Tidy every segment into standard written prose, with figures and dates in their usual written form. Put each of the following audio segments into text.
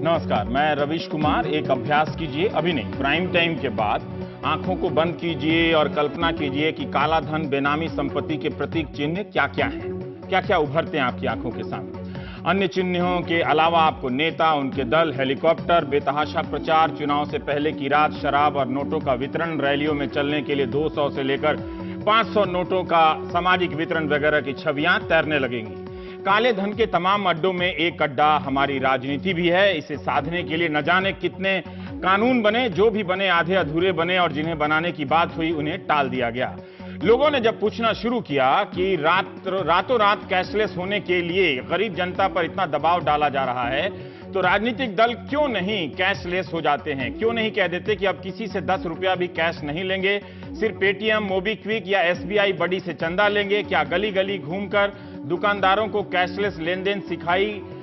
नमस्कार, मैं रवीश कुमार। एक अभ्यास कीजिए, अभी नहीं, प्राइम टाइम के बाद आंखों को बंद कीजिए और कल्पना कीजिए कि काला धन, बेनामी संपत्ति के प्रतीक चिन्ह क्या क्या हैं, क्या क्या उभरते हैं आपकी आंखों के सामने। अन्य चिन्हों के अलावा आपको नेता, उनके दल, हेलीकॉप्टर, बेतहाशा प्रचार, चुनाव से पहले की रात, शराब और नोटों का वितरण, रैलियों में चलने के लिए 200 से लेकर 500 नोटों का सामाजिक वितरण वगैरह की छवियां तैरने लगेंगी। काले धन के तमाम अड्डों में एक अड्डा हमारी राजनीति भी है। इसे साधने के लिए न जाने कितने कानून बने, जो भी बने आधे अधूरे बने, और जिन्हें बनाने की बात हुई उन्हें टाल दिया गया। लोगों ने जब पूछना शुरू किया कि रातों रात कैशलेस होने के लिए गरीब जनता पर इतना दबाव डाला जा रहा है, तो राजनीतिक दल क्यों नहीं कैशलेस हो जाते हैं? क्यों नहीं कह देते कि अब किसी से 10 रुपया भी कैश नहीं लेंगे, सिर्फ पेटीएम, मोबीक्विक या एसबीआई बड़ी से चंदा लेंगे? क्या गली गली घूमकर दुकानदारों को कैशलेस लेन देन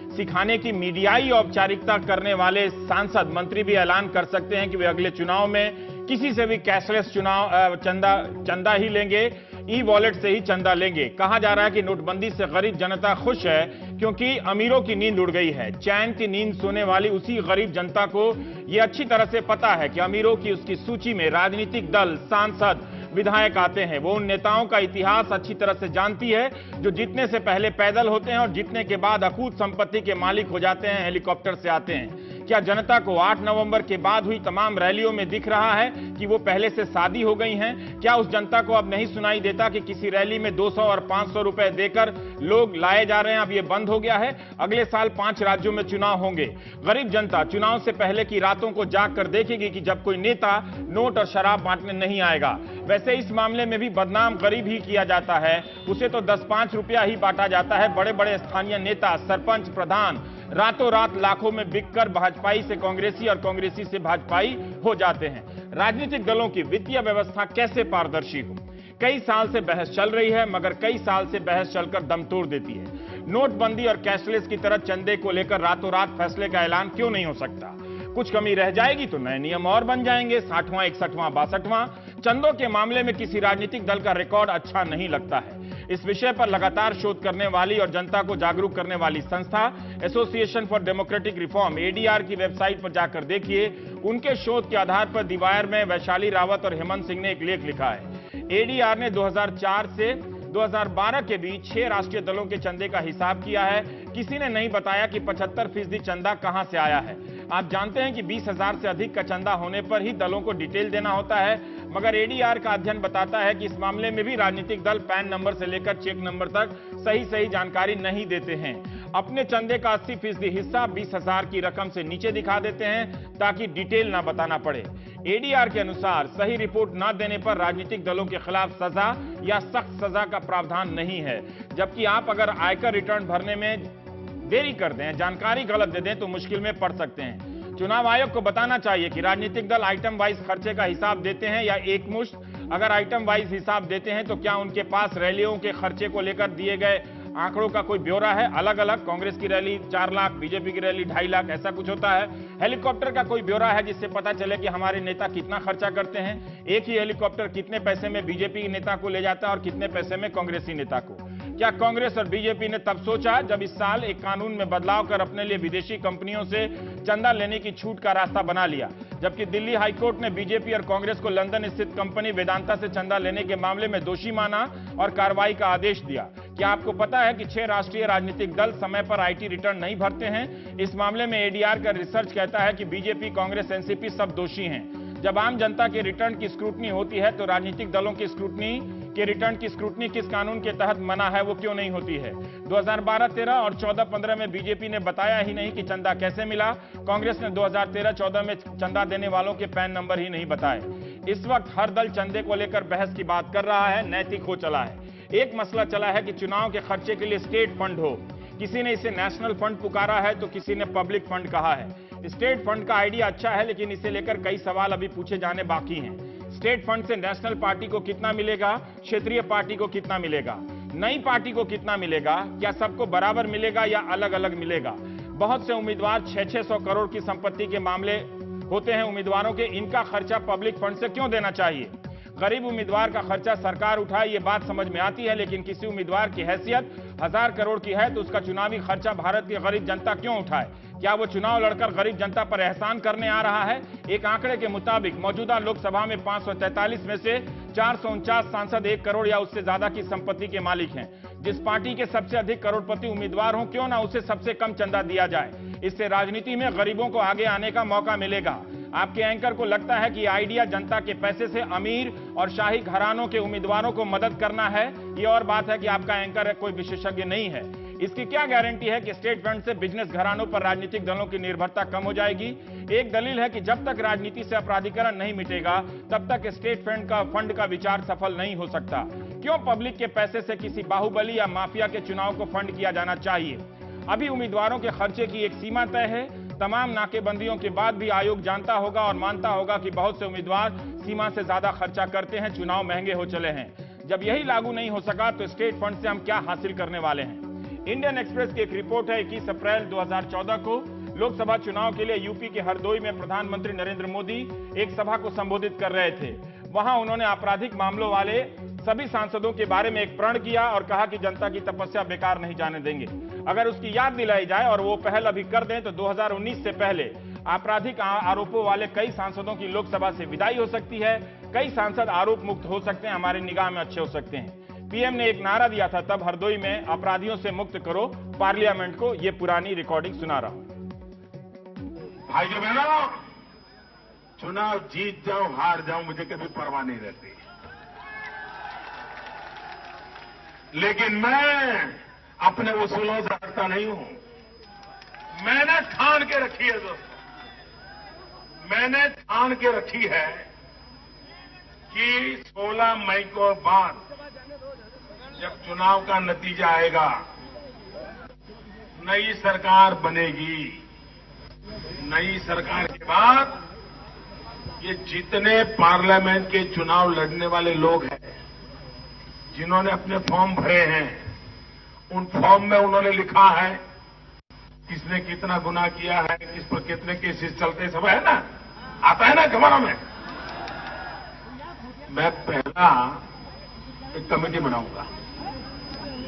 सिखाने की मीडियाई औपचारिकता करने वाले सांसद मंत्री भी ऐलान कर सकते हैं कि वे अगले चुनाव में किसी से भी कैशलेस चंदा ही लेंगे, ई वॉलेट से ही चंदा लेंगे? कहा जा रहा है कि नोटबंदी से गरीब जनता खुश है क्योंकि अमीरों की नींद उड़ गई है। चैन की नींद सोने वाली उसी गरीब जनता को यह अच्छी तरह से पता है कि अमीरों की उसकी सूची में राजनीतिक दल, सांसद, विधायक आते हैं। वो उन नेताओं का इतिहास अच्छी तरह से जानती है जो जीतने से पहले पैदल होते हैं और जीतने के बाद अकूत संपत्ति के मालिक हो जाते हैं, हेलीकॉप्टर से आते हैं। क्या जनता को 8 नवंबर के बाद हुई तमाम रैलियों में दिख रहा है कि वो पहले से शादी हो गई हैं? क्या उस जनता को अब नहीं सुनाई देता कि किसी रैली में 200 और 500 रुपए देकर लोग लाए जा रहे हैं? अब ये बंद हो गया है। अगले साल 5 राज्यों में चुनाव होंगे। गरीब जनता चुनाव से पहले की रातों को जाग कर देखेगी कि जब कोई नेता नोट और शराब बांटने नहीं आएगा। वैसे इस मामले में भी बदनाम गरीब ही किया जाता है। उसे तो 10-5 रुपया ही बांटा जाता है। बड़े बड़े स्थानीय नेता, सरपंच, प्रधान रातों रात लाखों में बिककर भाजपाई से कांग्रेसी और कांग्रेसी से भाजपाई हो जाते हैं। राजनीतिक दलों की वित्तीय व्यवस्था कैसे पारदर्शी हो? कई साल से बहस चल रही है, मगर कई साल से बहस चलकर दम तोड़ देती है। नोटबंदी और कैशलेस की तरह चंदे को लेकर रातों रात फैसले का ऐलान क्यों नहीं हो सकता? कुछ कमी रह जाएगी तो नए नियम और बन जाएंगे। 60वां, 61वां, 62वां चंदों के मामले में किसी राजनीतिक दल का रिकॉर्ड अच्छा नहीं लगता है। इस विषय पर लगातार शोध करने वाली और जनता को जागरूक करने वाली संस्था association for democratic reform, ADR की वेबसाइट पर जाकर देखिए। उनके शोध के आधार पर दी वायर में वैशाली रावत और हेमंत सिंह ने एक लेख लिखा है। एडीआर ने 2004 से 2012 के बीच 6 राष्ट्रीय दलों के चंदे का हिसाब किया है। किसी ने नहीं बताया कि 75% चंदा कहां से आया है। आप जानते हैं कि 20,000 से अधिक का चंदा होने पर ही दलों को डिटेल देना होता है, मगर एडीआर का अध्ययन बताता है कि इस मामले में भी राजनीतिक दल पैन नंबर से लेकर चेक नंबर तक सही जानकारी नहीं देते हैं। अपने चंदे का 80% हिस्सा 20,000 की रकम से नीचे दिखा देते हैं ताकि डिटेल ना बताना पड़े। एडीआर के अनुसार सही रिपोर्ट ना देने पर राजनीतिक दलों के खिलाफ सजा या सख्त सजा का प्रावधान नहीं है। जबकि आप अगर आयकर रिटर्न भरने में देरी कर दें, जानकारी गलत दे दें, तो मुश्किल में पड़ सकते हैं। चुनाव आयोग को बताना चाहिए कि राजनीतिक दल आइटम वाइज खर्चे का हिसाब देते हैं या एकमुश्त। अगर आइटम वाइज हिसाब देते हैं तो क्या उनके पास रैलियों के खर्चे को लेकर दिए गए आंकड़ों का कोई ब्यौरा है? अलग अलग कांग्रेस की रैली 4 लाख, बीजेपी की रैली 2.5 लाख, ऐसा कुछ होता है। हेलीकॉप्टर का कोई ब्यौरा है जिससे पता चले कि हमारे नेता कितना खर्चा करते हैं? एक ही हेलीकॉप्टर कितने पैसे में बीजेपी नेता को ले जाता है और कितने पैसे में कांग्रेसी नेता को? क्या कांग्रेस और बीजेपी ने तब सोचा जब इस साल एक कानून में बदलाव कर अपने लिए विदेशी कंपनियों से चंदा लेने की छूट का रास्ता बना लिया, जबकि दिल्ली हाईकोर्ट ने बीजेपी और कांग्रेस को लंदन स्थित कंपनी वेदांता से चंदा लेने के मामले में दोषी माना और कार्रवाई का आदेश दिया? क्या आपको पता है कि 6 राष्ट्रीय राजनीतिक दल समय पर आईटी रिटर्न नहीं भरते हैं? इस मामले में एडीआर का रिसर्च कहता है कि बीजेपी, कांग्रेस, एनसीपी सब दोषी हैं। जब आम जनता के रिटर्न की स्क्रूटनी होती है तो राजनीतिक दलों की रिटर्न की स्क्रूटनी किस कानून के तहत मना है, वो क्यों नहीं होती है? 2012-13 और 14-15 में बीजेपी ने बताया ही नहीं कि चंदा कैसे मिला। कांग्रेस ने 2013-14 में चंदा देने वालों के पैन नंबर ही नहीं बताए। इस वक्त हर दल चंदे को लेकर बहस की बात कर रहा है, नैतिक हो चला है। एक मसला चला है कि चुनाव के खर्चे के लिए स्टेट फंड हो। किसी ने इसे नेशनल फंड पुकारा है तो किसी ने पब्लिक फंड कहा है। स्टेट फंड का आइडिया अच्छा है, लेकिन इसे लेकर कई सवाल अभी पूछे जाने बाकी हैं। स्टेट फंड से नेशनल पार्टी को कितना मिलेगा, क्षेत्रीय पार्टी को कितना मिलेगा, नई पार्टी को कितना मिलेगा? क्या सबको बराबर मिलेगा या अलग अलग मिलेगा? बहुत से उम्मीदवार 600-600 करोड़ की संपत्ति के मामले होते हैं उम्मीदवारों के। इनका खर्चा पब्लिक फंड से क्यों देना चाहिए? गरीब उम्मीदवार का खर्चा सरकार उठाए, ये बात समझ में आती है, लेकिन किसी उम्मीदवार की हैसियत 1000 करोड़ की है तो उसका चुनावी खर्चा भारत की गरीब जनता क्यों उठाए? क्या वो चुनाव लड़कर गरीब जनता पर एहसान करने आ रहा है? एक आंकड़े के मुताबिक मौजूदा लोकसभा में 543 में से 449 सांसद 1 करोड़ या उससे ज्यादा की संपत्ति के मालिक हैं। जिस पार्टी के सबसे अधिक करोड़पति उम्मीदवार हो, क्यों ना उसे सबसे कम चंदा दिया जाए। इससे राजनीति में गरीबों को आगे आने का मौका मिलेगा। आपके एंकर को लगता है कि आइडिया जनता के पैसे से अमीर और शाही घरानों के उम्मीदवारों को मदद करना है। ये और बात है कि आपका एंकर कोई विशेषज्ञ नहीं है। इसकी क्या गारंटी है कि स्टेट फंड से बिजनेस घरानों पर राजनीतिक दलों की निर्भरता कम हो जाएगी? एक दलील है कि जब तक राजनीति से अपराधीकरण नहीं मिटेगा, तब तक स्टेट फंड का विचार सफल नहीं हो सकता। क्यों पब्लिक के पैसे से किसी बाहुबली या माफिया के चुनाव को फंड किया जाना चाहिए? अभी उम्मीदवारों के खर्चे की एक सीमा तय है। तमाम नाकेबंदियों के बाद भी आयोग जानता होगा और मानता होगा कि बहुत से उम्मीदवार सीमा से ज्यादा खर्चा करते हैं। चुनाव महंगे हो चले हैं। जब यही लागू नहीं हो सका तो स्टेट फंड से हम क्या हासिल करने वाले हैं? इंडियन एक्सप्रेस की एक रिपोर्ट है। 21 अप्रैल 2014 को लोकसभा चुनाव के लिए यूपी के हरदोई में प्रधानमंत्री नरेंद्र मोदी एक सभा को संबोधित कर रहे थे। वहां उन्होंने आपराधिक मामलों वाले सभी सांसदों के बारे में एक प्रण किया और कहा कि जनता की तपस्या बेकार नहीं जाने देंगे। अगर उसकी याद दिलाई जाए और वो पहल अभी कर दें तो 2019 से पहले आपराधिक आरोपों वाले कई सांसदों की लोकसभा से विदाई हो सकती है। कई सांसद आरोप मुक्त हो सकते हैं, हमारी निगाह में अच्छे हो सकते हैं। पीएम ने एक नारा दिया था तब हरदोई में, अपराधियों से मुक्त करो पार्लियामेंट को। ये पुरानी रिकॉर्डिंग सुना रहा हूं। भाइयों बहनों, चुनाव जीत जाऊं हार जाऊं मुझे कभी परवाह नहीं रहती, लेकिन मैं अपने उसूलों से हटता नहीं हूं। मैंने ठान के रखी है दोस्तों, मैंने ठान के रखी है कि 16 मई को बाद जब चुनाव का नतीजा आएगा, नई सरकार बनेगी। नई सरकार के बाद ये जितने पार्लियामेंट के चुनाव लड़ने वाले लोग हैं, जिन्होंने अपने फॉर्म भरे हैं, उन फॉर्म में उन्होंने लिखा है किसने कितना गुनाह किया है, किस पर कितने केसेस चलते, सब है ना, आता है ना खबरों में। मैं पहला एक कमेटी बनाऊंगा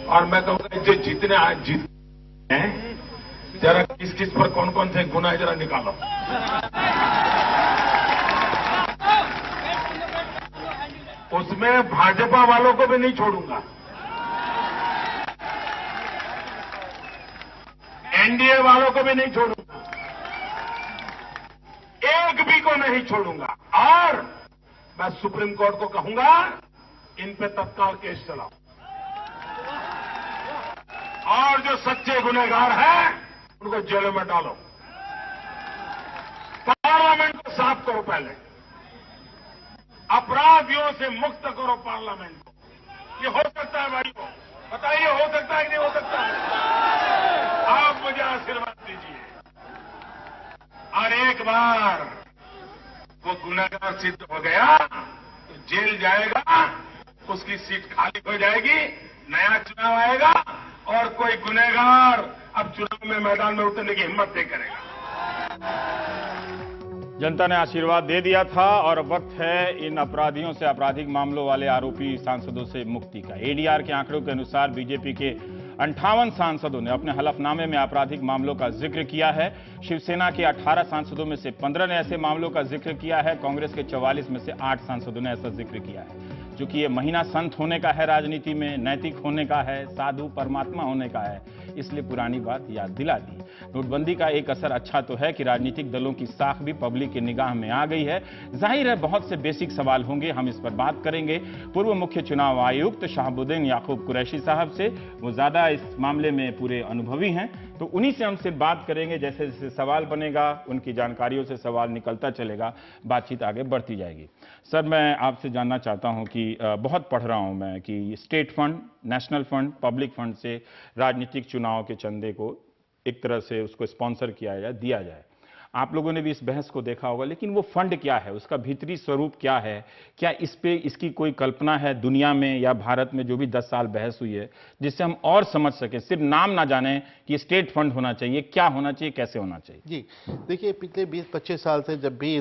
और मैं कहूंगा जो जितने आज जीत हैं, जरा किस किस पर कौन कौन से गुनाह जरा निकालो। उसमें भाजपा वालों को भी नहीं छोड़ूंगा, एनडीए वालों को भी नहीं छोड़ूंगा, एक भी को नहीं छोड़ूंगा। और मैं सुप्रीम कोर्ट को कहूंगा इन पे तत्काल केस चलाओ और जो सच्चे गुनहगार हैं उनको जेलों में डालो। पार्लियामेंट को साफ करो, पहले अपराधियों से मुक्त करो पार्लियामेंट को। ये हो सकता है भाई को बताइए, हो सकता है कि नहीं हो सकता? आप मुझे आशीर्वाद दीजिए। और एक बार वो गुनहगार सिद्ध हो गया तो जेल जाएगा, उसकी सीट खाली हो जाएगी, नया चुनाव आएगा और कोई गुनहगार अब चुनाव में मैदान में उतरने की हिम्मत नहीं करेगा। जनता ने आशीर्वाद दे दिया था और अब वक्त है इन अपराधियों से, आपराधिक मामलों वाले आरोपी सांसदों से मुक्ति का। एडीआर के आंकड़ों के अनुसार बीजेपी के 58 सांसदों ने अपने हलफनामे में आपराधिक मामलों का जिक्र किया है। शिवसेना के 18 सांसदों में से 15 ने ऐसे मामलों का जिक्र किया है। कांग्रेस के 44 में से 8 सांसदों ने ऐसा जिक्र किया है। चूंकि ये महीना संत होने का है, राजनीति में नैतिक होने का है, साधु परमात्मा होने का है, इसलिए पुरानी बात याद दिला दी। नोटबंदी का एक असर अच्छा तो है कि राजनीतिक दलों की साख भी पब्लिक की निगाह में आ गई है। जाहिर है बहुत से बेसिक सवाल होंगे, हम इस पर बात करेंगे पूर्व मुख्य चुनाव आयुक्त शहाबुद्दीन याकूब कुरैशी साहब से। वो ज्यादा इस मामले में पूरे अनुभवी हैं, तो उन्हीं से हम सिर्फ बात करेंगे। जैसे जैसे सवाल बनेगा, उनकी जानकारियों से सवाल निकलता चलेगा, बातचीत आगे बढ़ती जाएगी। सर, मैं आपसे जानना चाहता हूं कि बहुत पढ़ रहा हूं मैं कि state fund, national fund, public fund से राजनीतिक चुनाव के चंदे को एक तरह से उसको स्पॉन्सर किया जाए, दिया जाए। आप लोगों ने भी इस बहस को देखा होगा, लेकिन वो फंड क्या है, उसका भीतरी स्वरूप क्या है? क्या इस पे इसकी कोई कल्पना है दुनिया में या भारत में, जो भी 10 साल बहस हुई है, जिससे हम और समझ सकें, सिर्फ नाम ना जाने कि स्टेट फंड होना चाहिए, क्या होना चाहिए, कैसे होना चाहिए? जी देखिए, पिछले 20-25 साल से जब भी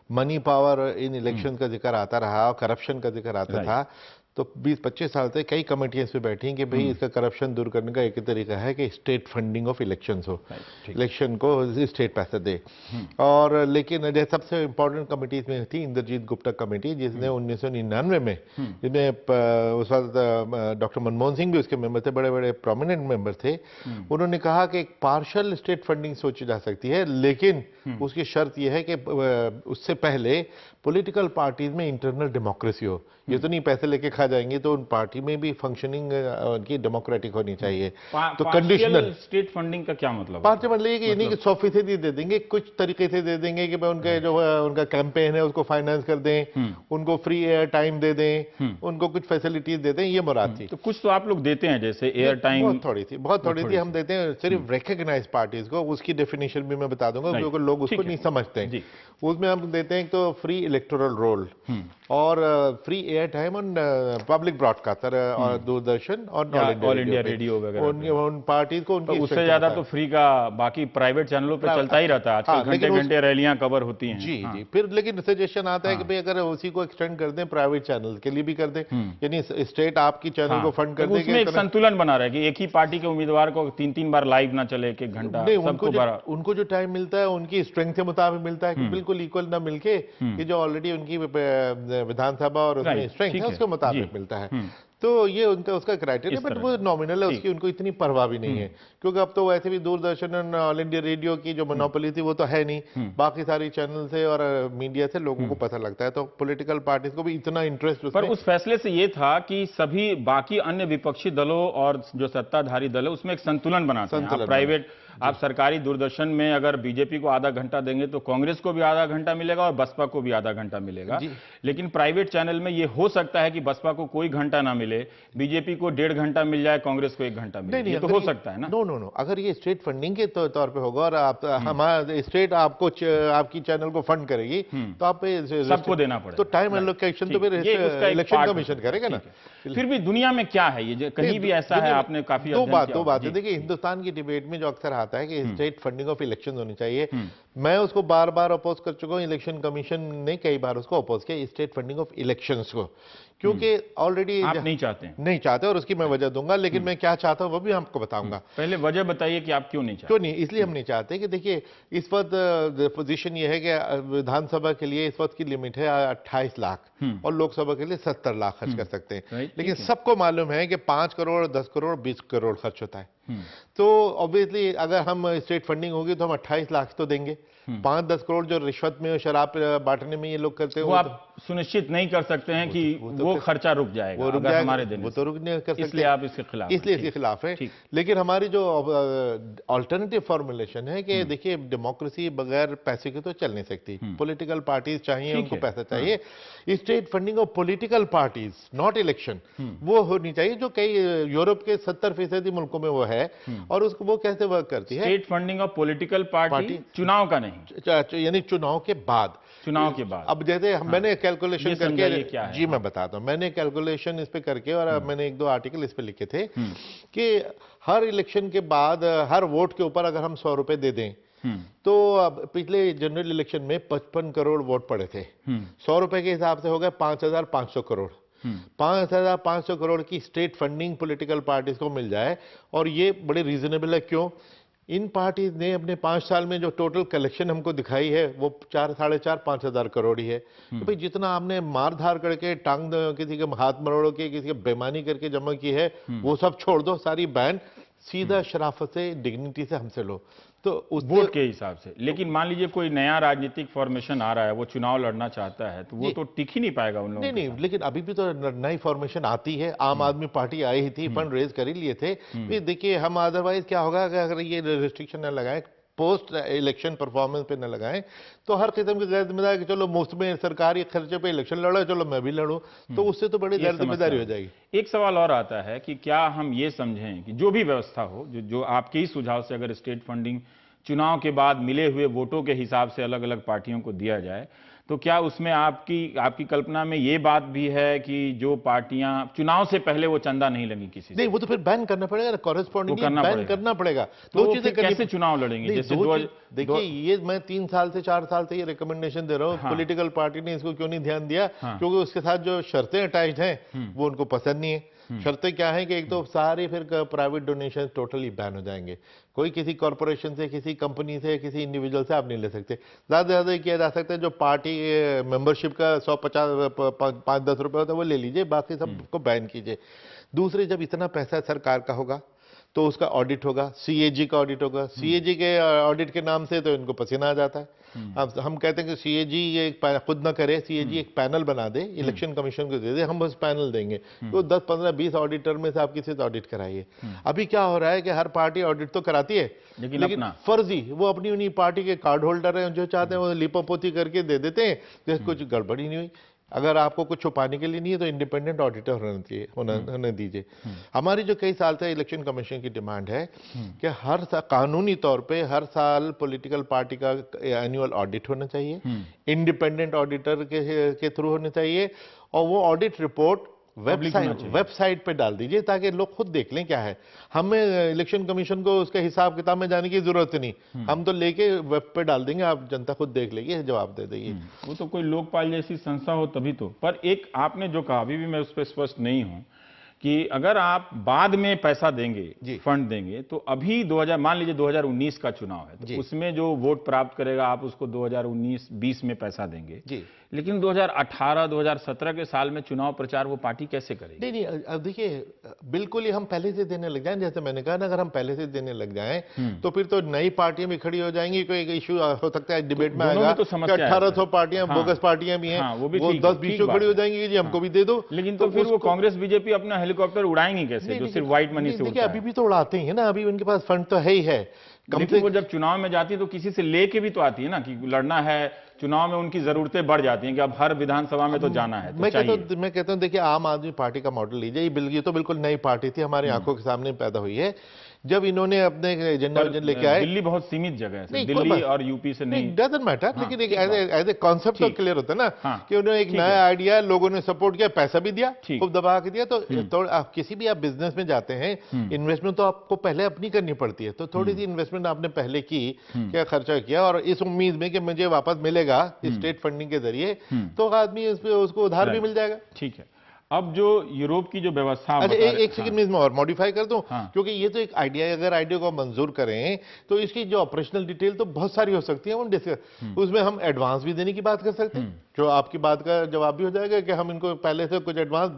मनी पावर इन इलेक्शन का जिक्र आता रहा और करप्शन का जिक्र आता था, तो 20-25 साल से कई कमेटियां इस पे बैठी हैं कि भाई इसका करप्शन दूर करने का एक ही तरीका है कि स्टेट फंडिंग ऑफ इलेक्शंस हो, इलेक्शन को स्टेट पैसे दे। और लेकिन सबसे इंपॉर्टेंट कमेटीज में थी इंद्रजीत गुप्ता कमेटी, जिसने 1999 में, जिसमें उस वक्त डॉक्टर मनमोहन सिंह भी उसके मेंबर थे, बड़े बड़े प्रोमिनेंट मेंबर थे। उन्होंने कहा कि एक पार्शियल स्टेट फंडिंग सोची जा सकती है, लेकिन उसकी शर्त यह है कि उससे पहले पॉलिटिकल पार्टीज में इंटरनल डेमोक्रेसी हो। ये तो नहीं पैसे लेके खा जाएंगे, तो उन पार्टी में भी फंक्शनिंग उनकी डेमोक्रेटिक होनी चाहिए। तो कंडीशनल स्टेट फंडिंग का क्या मतलब? पार्टी मतलब ये नहीं कि 100% ही दे देंगे, कुछ तरीके से दे देंगे कि उनके जो उनका कैंपेन है उसको फाइनेंस कर दें, उनको फ्री एयर टाइम दे दें, उनको कुछ फैसिलिटीज दे दें, ये मुराद थी। तो कुछ तो आप लोग देते हैं, जैसे एयर टाइम बहुत थोड़ी थी हम देते हैं सिर्फ रिकॉग्नाइज पार्टीज को। उसकी डेफिनेशन भी मैं बता दूंगा क्योंकि लोग उसको नहीं समझते हैं। उसमें हम देते हैं तो फ्री इलेक्टोरल रोल और free air time on public broadcaster और दूरदर्शन और ऑल इंडिया रेडियो वगैरह। उन पार्टीज को उनकी उससे ज्यादा तो फ्री का बाकी प्राइवेट चैनलों पे चलता ही रहता है आजकल, घंटे घंटे रैलियां कवर होती हैं। जी जी। फिर लेकिन सजेशन आता है कि भाई अगर उसी को एक्सटेंड कर दें प्राइवेट चैनल के लिए भी कर दें, यानी स्टेट आपकी चैनल को फंड कर दें। उसमें एक संतुलन बना रहे कि एक ही पार्टी के उम्मीदवार को 3-3 बार लाइव ना चले, एक घंटा। उनको जो टाइम मिलता है उनकी स्ट्रेंथ के मुताबिक मिलता है, बिल्कुल इक्वल ना मिलके कि जो ऑलरेडी उनकी विधानसभा और उसमें स्ट्रेंथ है उसके मुताबिक मिलता है। तो ये उनका उसका क्राइटेरिया, बट वो नॉमिनल है, उसकी उनको इतनी परवाह भी नहीं है, क्योंकि अब तो वैसे भी दूरदर्शन और ऑल इंडिया रेडियो की जो मोनोपोली थी वो तो है नहीं, बाकी सारी चैनल से और मीडिया से लोगों को पता लगता है। तो पॉलिटिकल पार्टीज को भी इतना इंटरेस्ट पर उस फैसले से ये था कि सभी बाकी अन्य विपक्षी दलों और जो सत्ताधारी दल है उसमें एक संतुलन बनाते हैं। प्राइवेट आप सरकारी दूरदर्शन में अगर बीजेपी को आधा घंटा देंगे तो कांग्रेस को भी आधा घंटा मिलेगा और बसपा को भी आधा घंटा मिलेगा, लेकिन प्राइवेट चैनल में ये हो सकता है कि बसपा को कोई घंटा ना मिले, बीजेपी को 1.5 घंटा मिल जाए, कांग्रेस को 1 घंटा मिले। ये तो हो सकता है ना? नो, अगर ये स्टेट फंडिंग के तौर पे होगा और आप हमारा स्टेट आपको आपकी चैनल को फंड करेगी तो आप सबको देना पड़ेगा, तो टाइम एलोकेशन तो फिर इलेक्शन कमीशन करेगा ना। फिर भी दुनिया में क्या है ये, कहीं भी ऐसा है? आपने काफी दो बातें देखिए, हिंदुस्तान की डिबेट में जो अक्सर आता है कि स्टेट फंडिंग ऑफ इलेक्शन होनी चाहिए, मैं उसको बार बार अपोज कर चुका हूं। इलेक्शन कमीशन ने कई बार उसको अपोज किया, स्टेट फंडिंग ऑफ इलेक्शंस को, क्योंकि ऑलरेडी आप नहीं चाहते और उसकी मैं वजह दूंगा, लेकिन मैं क्या चाहता हूं वो भी आपको बताऊंगा। पहले वजह बताइए कि आप क्यों नहीं चाहते। क्यों नहीं, इसलिए हम नहीं चाहते कि देखिए इस वक्त पोजीशन ये है कि विधानसभा के लिए इस वक्त की लिमिट है 28 लाख और लोकसभा के लिए 70 लाख खर्च कर सकते हैं, लेकिन सबको मालूम है कि 5 करोड़, 10 करोड़, 20 करोड़ खर्च होता है। तो ऑब्वियसली अगर हम स्टेट फंडिंग होगी तो हम 28 लाख तो देंगे, 5-10 करोड़ जो रिश्वत में और शराब बांटने में ये लोग करते हैं वो आप सुनिश्चित नहीं कर सकते हैं कि वो खर्चा रुक जाएगा, वो रुक जाएगा, हमारे देने वो तो रुक नहीं कर सकते, इसलिए आप इसके खिलाफ, इसलिए इसके खिलाफ है। लेकिन हमारी जो ऑल्टरनेटिव फॉर्मुलेशन है कि देखिए डेमोक्रेसी बगैर पैसे के तो चल नहीं सकती, पॉलिटिकल पार्टीज चाहिए, उनको पैसा चाहिए। State funding of political parties not election वो होनी चाहिए, जो कई यूरोप के 70% मुल्कों में वो है। और उसको वो कैसे वर्क करती है? State funding of political party चुनाव का नहीं, यानी चुनाव के बाद। अब जैसे मैंने कैलकुलेशन करके, जी मैं बताता हूं, मैंने कैलकुलेशन इस पे करके और मैंने 1-2 आर्टिकल इस पे लिखे थे कि हर इलेक्शन के बाद हर वोट के ऊपर अगर हम 100 रुपए दे दें तो अब पिछले जनरल इलेक्शन में 55 करोड़ वोट पड़े थे, 100 रुपए के हिसाब से हो गए 5,500 करोड़। 5,500 करोड़ की स्टेट फंडिंग पॉलिटिकल पार्टीज को मिल जाए, और ये बड़े रीजनेबल है। क्यों? इन पार्टीज ने अपने 5 साल में जो टोटल कलेक्शन हमको दिखाई है वो 4-5,5 हजार करोड़ ही है। तो भाई जितना आपने मार धार करके टांग किसी के हाथ मरोड़ के किसी के बेईमानी करके जमा की है वो सब छोड़ दो, सारी बैन सीधा शराफत से, डिग्निटी से हमसे लो, तो उस वोट के हिसाब से। लेकिन मान लीजिए कोई नया राजनीतिक फॉर्मेशन आ रहा है, वो चुनाव लड़ना चाहता है, तो वो तो टिक ही नहीं पाएगा उन लोगों। नहीं, लेकिन अभी भी तो नई फॉर्मेशन आती है। आम आदमी पार्टी आई ही थी, फंड रेज कर ही लिए थे। देखिए हम अदरवाइज क्या होगा अगर ये रिस्ट्रिक्शन न लगाए, पोस्ट इलेक्शन परफॉर्मेंस पे न लगाएं, तो हर किस्म की गैर जिम्मेदारी कि चलो मुफ्त में सरकारी खर्चे पे इलेक्शन लड़ो, चलो मैं भी लड़ूं, तो उससे तो बड़ी गैर जिम्मेदारी हो जाएगी। एक सवाल और आता है कि क्या हम ये समझें कि जो भी व्यवस्था हो, जो आपके ही सुझाव से अगर स्टेट फंडिंग चुनाव के बाद मिले हुए वोटों के हिसाब से अलग अलग पार्टियों को दिया जाए, तो क्या उसमें आपकी कल्पना में ये बात भी है कि जो पार्टियां चुनाव से पहले वो चंदा नहीं लगी किसी से? नहीं, वो तो फिर बैन करना पड़ेगा ना, कॉरेस्पॉन्डिंग बैन करना पड़ेगा। तो दो चीजें कैसे चुनाव लड़ेंगे? जैसे देखिए, ये मैं 3 साल से 4 साल से ये रिकमेंडेशन दे रहा हूँ। पॉलिटिकल पार्टी ने इसको क्यों नहीं ध्यान दिया? क्योंकि उसके साथ जो शर्तें अटैच हैं वो उनको पसंद नहीं है। शर्तें क्या है कि एक तो सारे फिर प्राइवेट डोनेशन टोटली बैन हो जाएंगे। कोई किसी कॉर्पोरेशन से, किसी कंपनी से, किसी इंडिविजुअल से आप नहीं ले सकते। ज्यादा से ज्यादा किया जा सकता है जो पार्टी मेंबरशिप का 150-5-10 रुपए होता है वो ले लीजिए, बाकी सबको बैन कीजिए। दूसरे, जब इतना पैसा सरकार का होगा तो उसका ऑडिट होगा, सीएजी का ऑडिट होगा। सीएजी के ऑडिट के नाम से तो इनको पसीना आ जाता है। अब हम कहते हैं कि सीएजी खुद ना करे, सीएजी एक पैनल बना दे, इलेक्शन कमीशन को दे दे, हम बस पैनल देंगे। तो 10, 15, 20 ऑडिटर में से आप किसी से ऑडिट कराइए। अभी क्या हो रहा है कि हर पार्टी ऑडिट तो कराती है, लेकिन फर्जी वो अपनी उन्हीं पार्टी के कार्ड होल्डर हैं, जो चाहते हैं वो लिपोपोती करके दे देते हैं, जैसे कुछ गड़बड़ी नहीं हुई। अगर आपको कुछ छुपाने के लिए नहीं है तो इंडिपेंडेंट ऑडिटर होने दीजिए। हमारी जो कई साल से इलेक्शन कमीशन की डिमांड है कि हर कानूनी तौर पे हर साल पॉलिटिकल पार्टी का एनुअल ऑडिट होना चाहिए, इंडिपेंडेंट ऑडिटर के थ्रू होने चाहिए, और वो ऑडिट रिपोर्ट वेबसाइट पे डाल दीजिए ताकि लोग खुद देख लें क्या है। हमें इलेक्शन कमीशन को उसके हिसाब किताब में जाने की जरूरत नहीं, हम तो लेके वेब पे डाल देंगे, आप जनता खुद देख लेगी, जवाब दे देगी। वो तो कोई लोकपाल जैसी संस्था हो तभी तो। पर एक आपने जो कहा, अभी भी मैं उस पर स्पष्ट नहीं हूं कि अगर आप बाद में पैसा देंगे, फंड देंगे, तो अभी 2000 मान लीजिए 2019 का चुनाव है, तो उसमें जो वोट प्राप्त करेगा आप उसको 2019-20 में पैसा देंगे, लेकिन 2018-2017 के साल में चुनाव प्रचार वो पार्टी कैसे करेगी? नहीं, अब देखिए, बिल्कुल ही हम पहले से देने लग जाएं, जैसे मैंने कहा ना, अगर हम पहले से देने लग जाएं तो फिर तो नई पार्टियां भी खड़ी हो जाएंगी। कोई इशू हो सकता है डिबेट में आएगा कि 1800 पार्टियां बोगस पार्टियां भी हैं, वो 10-20 खड़ी हो जाएंगी कि हमको भी दे दो। लेकिन तो फिर वो कांग्रेस बीजेपी अपना हेलीकॉप्टर उड़ाएंगे कैसे, जो सिर्फ व्हाइट मनी से उड़ता है? अभी भी तो उड़ाते ही है ना, अभी उनके पास फंड तो है ही है। लेकिन वो जब चुनाव में जाती है तो किसी से लेके भी तो आती है ना, कि लड़ना है चुनाव में, उनकी जरूरतें बढ़ जाती हैं कि अब हर विधानसभा में तो जाना है। मैं कहता हूं देखिए, आम आदमी पार्टी का मॉडल लीजिए, ये तो बिल्कुल नई पार्टी थी, हमारी आंखों के सामने पैदा हुई है। जब इन्होंने अपने एजेंडा लेके आए, दिल्ली बहुत सीमित जगह है, दिल्ली और यूपी से नहीं, डजंट मैटर, लेकिन एक एज ए कॉन्सेप्ट तो क्लियर होता है ना कि उन्होंने एक नया आइडिया, लोगों ने सपोर्ट किया, पैसा भी दिया, खूब दबा के दिया। तो आप किसी भी बिजनेस में जाते हैं, इन्वेस्टमेंट तो आपको पहले अपनी करनी पड़ती है, तो थोड़ी सी इन्वेस्टमेंट आपने पहले की, क्या खर्चा किया, और इस उम्मीद में कि मुझे वापस मिलेगा स्टेट फंडिंग के जरिए, तो आदमी उसको उधार भी मिल जाएगा। ठीक है। अब जो यूरोप की जो व्यवस्था, अच्छा एक सेकंड में इसमें और मॉडिफाई कर दूं, क्योंकि ये तो एक आइडिया है, अगर आइडिया को मंजूर करें तो इसकी जो ऑपरेशनल डिटेल तो बहुत सारी हो सकती है, उसमें हम एडवांस भी देने की बात कर सकते हैं, जो आपकी बात का जवाब भी हो जाएगा कि हम इनको पहले से कुछ advance,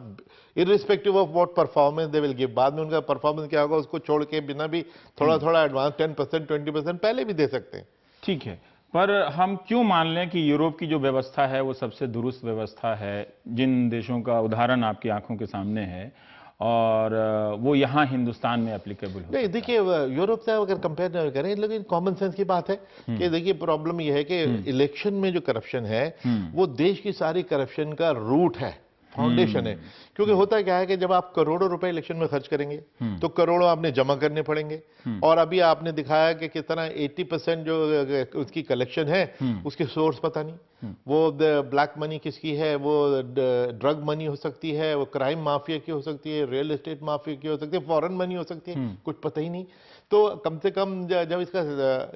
irrespective of what performance they will give, बाद में उनका परफॉर्मेंस क्या होगा उसको छोड़ के बिना भी थोड़ा एडवांस 10%, 20% पहले भी दे सकते हैं। ठीक है, पर हम क्यों मान लें कि यूरोप की जो व्यवस्था है वो सबसे दुरुस्त व्यवस्था है? जिन देशों का उदाहरण आपकी आंखों के सामने है, और वो यहाँ हिंदुस्तान में एप्लीकेबल हो? नहीं, देखिए, यूरोप से अगर कंपेयर करें, लेकिन कॉमन सेंस की बात है कि देखिए, प्रॉब्लम यह है कि इलेक्शन में जो करप्शन है वो देश की सारी करप्शन का रूट है, फाउंडेशन है। क्योंकि होता क्या है कि जब आप करोड़ों रुपए इलेक्शन में खर्च करेंगे तो करोड़ों आपने जमा करने पड़ेंगे, और अभी आपने दिखाया कि किस तरह 80% जो उसकी कलेक्शन है उसके सोर्स पता नहीं, वो ब्लैक मनी किसकी है, वो ड्रग मनी हो सकती है, वो क्राइम माफिया की हो सकती है, रियल एस्टेट माफिया की हो सकती है, फॉरेन मनी हो सकती है, कुछ पता ही नहीं। तो कम से कम जब इसका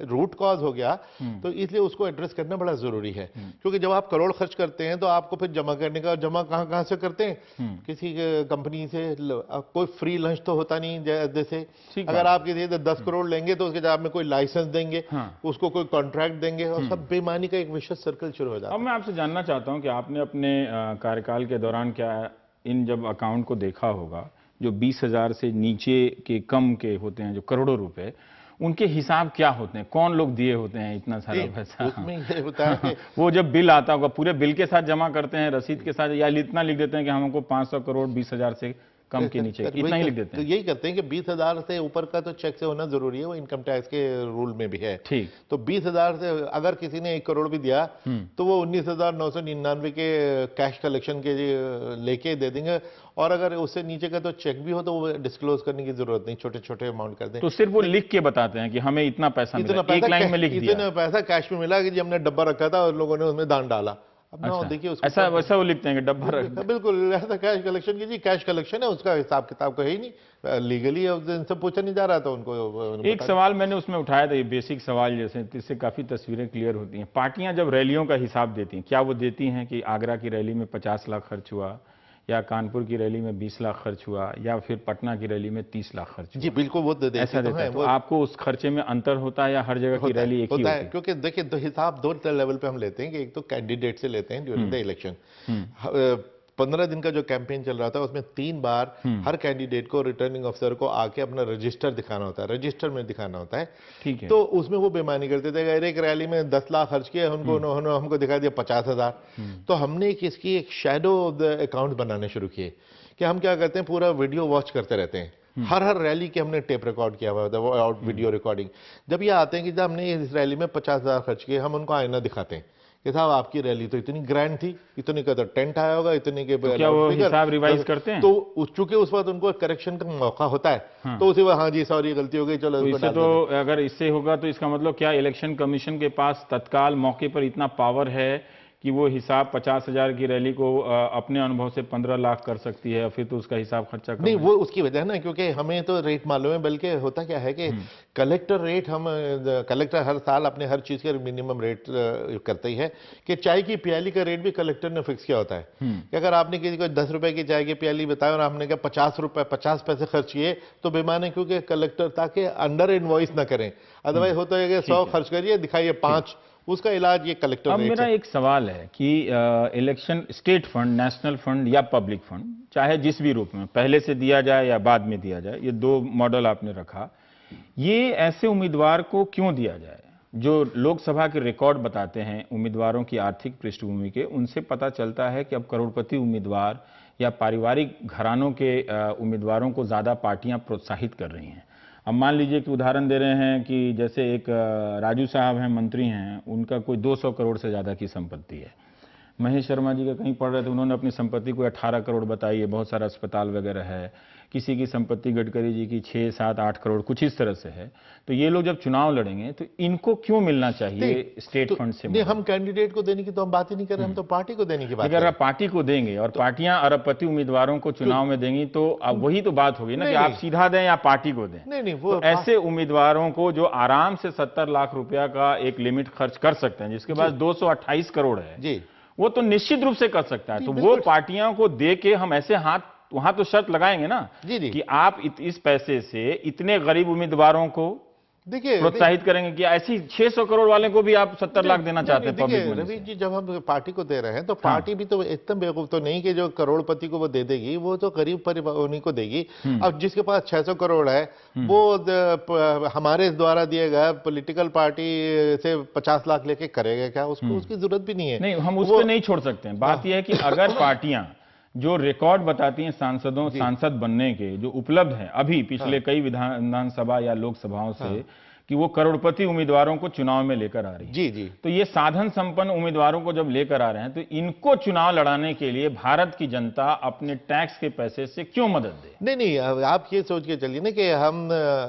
रूट कॉज हो गया तो इसलिए उसको एड्रेस करना बड़ा जरूरी है, क्योंकि जब आप करोड़ खर्च करते हैं तो आपको फिर जमा करने का, जमा कहां से करते हैं, किसी कंपनी से। कोई फ्री लंच तो होता नहीं, जैसे अगर आप किसी से 10 करोड़ लेंगे तो उसके जवाब में कोई लाइसेंस देंगे, उसको कोई कॉन्ट्रैक्ट देंगे, और सब बेईमानी का एक विशेष सर्कल शुरू हो जाता है। अब मैं आपसे जानना चाहता हूं कि आपने अपने कार्यकाल के दौरान क्या इन जब अकाउंट को देखा होगा, जो 20,000 से नीचे के कम के होते हैं, जो करोड़ों रुपए, उनके हिसाब क्या होते हैं? कौन लोग दिए होते हैं इतना सारा पैसा? उसमें ये होता है कि वो जब बिल आता होगा पूरे बिल के साथ जमा करते हैं, रसीद के साथ, या इतना लिख देते हैं कि हमको 500 करोड़ 20,000 से कम के नीचे, इतना ही लिख देते हैं? तो यही करते हैं कि 20,000 से ऊपर का तो चेक से होना जरूरी है, वो इनकम टैक्स के रूल में भी है। ठीक, तो 20,000 से अगर किसी ने 1 करोड़ भी दिया तो वो 19,999 के कैश कलेक्शन के लेके दे देंगे, और अगर उससे नीचे का तो चेक भी हो तो वो डिस्क्लोज करने की जरूरत नहीं, छोटे छोटे अमाउंट कर दें। तो सिर्फ वो लिख के बताते हैं कि हमें इतना पैसा मिला, एक लाइन में लिख दिया, इतना पैसा कैश में मिला कि जी हमने डब्बा रखा था और लोगों ने उसमें दान डाला, अब ना देखिए ऐसा वैसा वो लिखते हैं कि डब्बा बिल्कुल ऐसा कैश कलेक्शन कीजिए, कैश कलेक्शन है, उसका हिसाब किताब का है ही नहीं, लीगली इनसे पूछा नहीं जा रहा था उनको। एक सवाल मैंने उसमें उठाया था, ये बेसिक सवाल जैसे, इससे काफी तस्वीरें क्लियर होती हैं। पार्टियां जब रैलियों का हिसाब देती हैं, क्या वो देती हैं कि आगरा की रैली में 50 लाख खर्च हुआ, या कानपुर की रैली में 20 लाख खर्च हुआ, या फिर पटना की रैली में 30 लाख खर्च हुआ? जी बिल्कुल, वो ऐसा देता है। तो आपको उस खर्चे में अंतर होता है या हर जगह की रैली एक ही होती है? क्योंकि देखिए हिसाब दो लेवल पे हम लेते हैं कि एक तो कैंडिडेट से लेते हैं ड्यूरिंग द इलेक्शन। 15 दिन का जो कैंपेन चल रहा था उसमें 3 बार हर कैंडिडेट को रिटर्निंग अफसर को आके अपना रजिस्टर दिखाना होता है, रजिस्टर में दिखाना होता है। ठीक है। तो उसमें वो बेईमानी करते थे, अगर एक रैली में 10 लाख खर्च किए, उन्होंने हमको दिखा दिया 50,000। तो हमने इसकी एक शैडो अकाउंट बनाने शुरू किए कि हम क्या करते हैं, पूरा वीडियो वॉच करते रहते हैं। हर रैली के हमने टेप रिकॉर्ड किया हुआ होता है, वीडियो रिकॉर्डिंग। जब ये आते हैं कि जब हमने इस रैली में 50,000 खर्च किए, हम उनको आईना दिखाते हैं कि साहब आपकी रैली तो इतनी ग्रैंड थी, इतने का तो टेंट आया होगा, इतने के तो क्या वो हिसाब रिवाइज करते हैं? तो चूंकि उस वक्त उनको करेक्शन का मौका होता है, तो उसी वक्त हाँ जी सॉरी गलती हो गई, चलो इससे तो अगर इससे होगा तो इसका मतलब क्या इलेक्शन कमीशन के पास तत्काल मौके पर इतना पावर है कि वो हिसाब 50,000 की रैली को अपने अनुभव से 15 लाख कर सकती है, फिर तो उसका हिसाब खर्चा नहीं, वो उसकी वजह है ना, क्योंकि हमें तो रेट मालूम है, बल्कि होता क्या है कि कलेक्टर रेट, हम कलेक्टर हर साल अपने हर चीज के मिनिमम रेट करते ही है कि चाय की प्याली का रेट भी कलेक्टर ने फिक्स किया होता है कि अगर आपने किसी को 10 रुपए की चाय की प्याली बताया और आपने कहा 50 पैसे खर्च किए तो बेमाने, क्योंकि कलेक्टर ताकि अंडर इनवॉइस ना करें, अदरवाइज होता है कि 100 खर्च करिए दिखाइए 5, उसका इलाज ये कलेक्टर। अब मेरा एक सवाल है कि election state fund, national fund या पब्लिक फंड, चाहे जिस भी रूप में पहले से दिया जाए या बाद में दिया जाए, ये 2 मॉडल आपने रखा, ये ऐसे उम्मीदवार को क्यों दिया जाए जो लोकसभा के रिकॉर्ड बताते हैं उम्मीदवारों की आर्थिक पृष्ठभूमि के? उनसे पता चलता है कि अब करोड़पति उम्मीदवार या पारिवारिक घरानों के उम्मीदवारों को ज्यादा पार्टियां प्रोत्साहित कर रही हैं। अब मान लीजिए कि उदाहरण दे रहे हैं कि जैसे एक राजू साहब हैं, मंत्री हैं, उनका कोई 200 करोड़ से ज़्यादा की संपत्ति है। महेश शर्मा जी का कहीं पढ़ रहे थे, उन्होंने अपनी संपत्ति को 18 करोड़ बताई है, बहुत सारा अस्पताल वगैरह है। किसी की संपत्ति गडकरी जी की 6, 7, 8 करोड़ कुछ इस तरह से है। तो ये लोग जब चुनाव लड़ेंगे तो इनको क्यों मिलना चाहिए स्टेट फंड से? नहीं, हम कैंडिडेट को देने की तो हम बात ही नहीं कर रहे, हम तो पार्टी को देने की बात कर रहे हैं। अगर पार्टी को देंगे और पार्टियां अरबपति उम्मीदवारों को चुनाव में देंगी तो अब वही तो बात होगी ना कि आप सीधा दें या पार्टी को दें। नहीं, वो ऐसे उम्मीदवारों को जो आराम से 70 लाख रुपया का एक लिमिट खर्च कर सकते हैं, जिसके पास 228 करोड़ है जी, वो तो निश्चित रूप से कर सकता है। तो वो पार्टियों को दे के हम ऐसे हाथ, वहां तो शर्त लगाएंगे ना जी कि आप इस पैसे से इतने गरीब उम्मीदवारों को देखिए प्रोत्साहित करेंगे कि ऐसी 600 करोड़ वाले को भी आप 70 लाख देना चाहते हैं पब्लिक मनी से। रवि जी, जब हम पार्टी को दे रहे हैं तो पार्टी भी तो इतना बेवकूफ तो नहीं कि जो करोड़पति को वो दे देगी, वो तो गरीब परिवार उन्हीं को देगी। अब जिसके पास 600 करोड़ है वो हमारे द्वारा दिए गए पॉलिटिकल पार्टी से 50 लाख लेके करेगा क्या? उसको उसकी जरूरत भी नहीं है। नहीं, हम उस पर नहीं छोड़ सकते हैं। बात यह है कि अगर पार्टियां जो रिकॉर्ड बताती हैं सांसद बनने के, जो उपलब्ध हैं अभी पिछले कई विधानसभा या लोकसभाओं से, कि वो करोड़पति उम्मीदवारों को चुनाव में लेकर आ रही है। जी। तो ये साधन संपन्न उम्मीदवारों को जब लेकर आ रहे हैं तो इनको चुनाव लड़ाने के लिए भारत की जनता अपने टैक्स के पैसे से क्यों मदद दे? नहीं, आप ये सोच के चलिए ना कि हम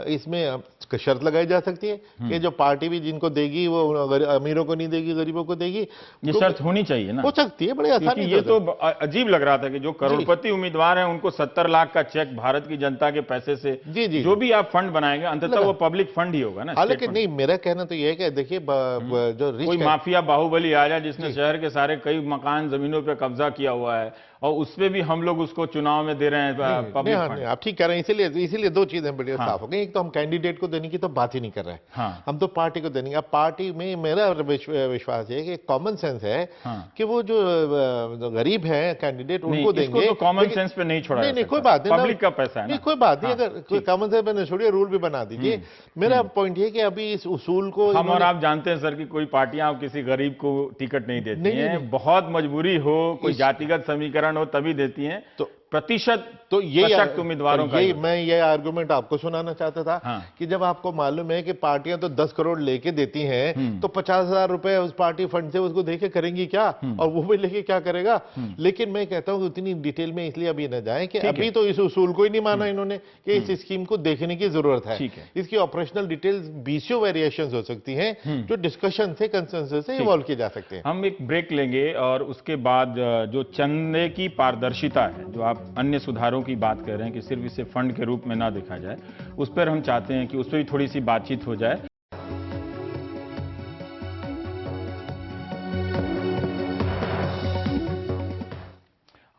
इसमें शर्त लगाई जा सकती है कि जो पार्टी भी जिनको देगी वो अमीरों को नहीं देगी, गरीबों को देगी। ये शर्त होनी चाहिए ना, हो सकती है, बड़ी आसानी। ये तो अजीब लग रहा था कि जो करोड़पति उम्मीदवार हैं उनको 70 लाख का चेक भारत की जनता के पैसे से, जो भी आप फंड बनाएंगे अंततः वो पब्लिक फंड ही होगा ना। हालांकि नहीं, मेरा कहना तो ये है कि देखिए जो कोई माफिया बाहुबली आ जाए जिसने शहर के सारे कई मकान जमीनों पे कब्जा किया हुआ है और उसपे भी हम लोग उसको चुनाव में दे रहे हैं पब्लिक फंड। आप ठीक कह रहे हैं, इसीलिए 2 चीजें बड़ी साफ हो गई। एक तो हम कैंडिडेट को देने की तो बात ही नहीं कर रहे हैं, हम तो पार्टी को देने। अब पार्टी में मेरा विश्वास है कि कॉमन सेंस है कि वो जो गरीब है कैंडिडेट उनको देंगे। तो कॉमन सेंस पे नहीं छोड़ा, नहीं, कोई बात नहीं, पब्लिक का पैसा है, कोई बात नहीं। अगर कॉमन सेंस पे छोड़िए, रूल भी बना दीजिए। मेरा पॉइंट ये कि अभी इस उसूल को हम और आप जानते हैं सर कि कोई पार्टियां किसी गरीब को टिकट नहीं देती हैं, बहुत मजबूरी हो, कोई जातिगत समीकरण हो तभी देती हैं। तो प्रतिशत तो सशक्त उम्मीदवारों का मैं ये आर्गुमेंट आपको सुनाना चाहता था। हाँ। कि जब आपको मालूम है कि पार्टियां तो 10 करोड़ लेके देती हैं, तो 50,000 रुपए उस पार्टी फंड से उसको देके करेंगी क्या, और वो भी लेके क्या करेगा। लेकिन मैं कहता हूं उतनी डिटेल में इसलिए अभी न जाए कि अभी तो इस उसूल को ही नहीं माना इन्होंने कि इस स्कीम को देखने की जरूरत है। इसकी ऑपरेशनल डिटेल्स 20 वेरिएशंस हो सकती हैं जो डिस्कशन से कंसेंसस से इवॉल्व किए जा सकते हैं। हम एक ब्रेक लेंगे और उसके बाद जो चंदे की पारदर्शिता है, जो आप अन्य सुधारों की बात कर रहे हैं कि सिर्फ इसे फंड के रूप में ना देखा जाए, उस पर हम चाहते हैं कि उस पर भी थोड़ी सी बातचीत हो जाए।